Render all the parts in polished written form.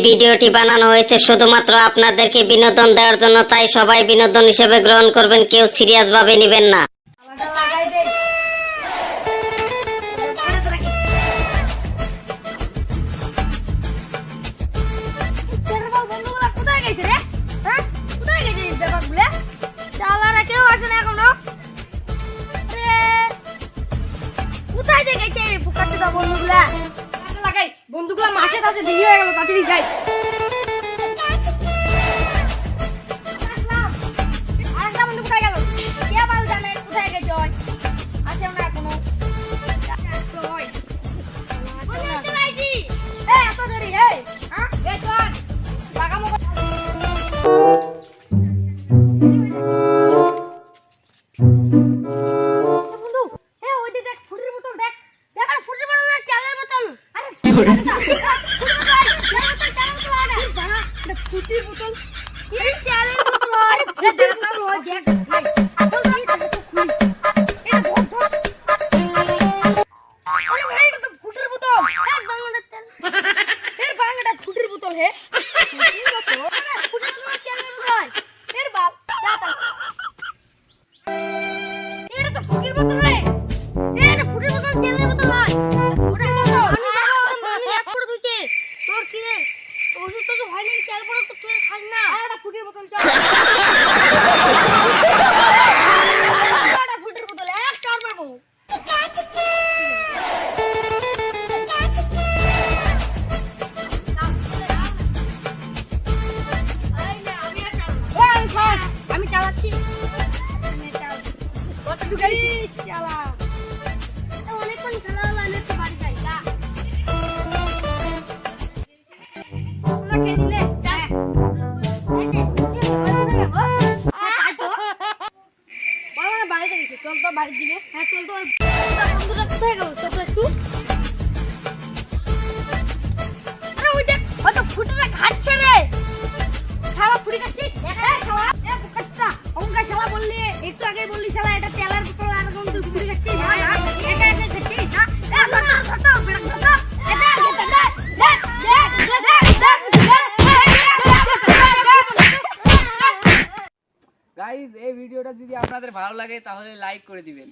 ভিডিওটি বানানো হয়েছে শুধুমাত্র আপনাদেরকে বিনোদন দেওয়ার জন্য, তাই সবাই বিনোদন হিসেবে গ্রহণ করবেন, কেউ সিরিয়াস ভাবে নেবেন না। বন্ধুগুলা মাঠে কাছে দেরি হয়ে গেল, তাড়াতাড়ি যাই। আরেকটা বন্ধু কোথায় গেল? কে বল জানে কোথায় গেছে? আছে না এখনো? এত দেরি হে? হ্যাঁ এই চল লাগামো। বন্ধু এ ওই দেখ ফুটির বোতল, দেখ দেখ ফুটির বোতল না, চালের বোতল। আরে ফুটির বোতল কি চালের বোতল হয়? ফুটির বোতল হয় দেখ। আরে ভাই এটা তো ফুটির বোতল। এক বাংলাটা তেল। এর বাংলাটা ফুটির বোতল হে। ফুটির বোতল না, ফুটির বোতল চালের বোতল হয়। এর বাল দাদা। এটা তো ফুটির বোতল রে। এটা ফুটির বোতল তেলের বোতল হয়। ফুটির বোতল আমি এক করে ধুইছে। তোর কি রে? ওষুধ তো হয় না, তেল পড়া তো তুই খাস না। আর এটা ফুটির বোতল চল। এটা ফুটির বোতল এক চার মারবো। আমি চালাচ্ছি। কত ঢুকাইছি চালা। অনেকক্ষণ খেলা হলো, আমি একটু বাড়ি যাই। যা তোমরা খেললে যা। বাড়িতে গেছে, চল তো বাড়ির দিকে। হ্যাঁ চল তো। বন্ধুরা কোথায় গেল? চল তো একটু। আরে ওই দেখ হয়তো ফুটিটা খাচ্ছে রে। শালা ফুটি খাচ্ছিস? দেখা শালা এ ফুকাটটা অঙ্কা শালা বললি একটু আগে বললি শালা এটা তেলের বোতল আর কোন তুই ফুটি খাচ্ছিস? এটা এটা খাচ্ছিস না? এ ধরতো বেড়া ধরতো। এটা গাইস এই ভিডিওটা যদি আপনাদের ভালো লাগে তাহলে লাইক করে দিবেন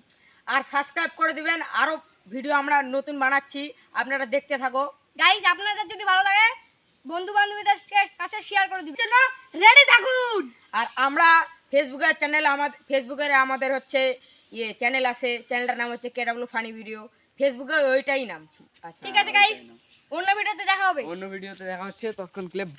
আর সাবস্ক্রাইব করে দিবেন। আরো ভিডিও আমরা নতুন বানাচ্ছি, আপনারা দেখতে থাকো। গাইস আপনাদের যদি ভালো লাগে বন্ধু বান্ধবীদের কাছে শেয়ার করে দিবেন। জন্য রেডি থাকুন। আর আমরা ফেসবুকের আমাদের হচ্ছে চ্যানেল আছে, চ্যানেলটার নাম হচ্ছে কেডব্লিউ ফানি ভিডিও। ফেসবুকে ওইটাই নাম আছে। ঠিক আছে গাইস, অন্য ভিডিওতে দেখা হবে। অন্য ভিডিওতে দেখা হচ্ছে, ততক্ষণ ক্লিপ।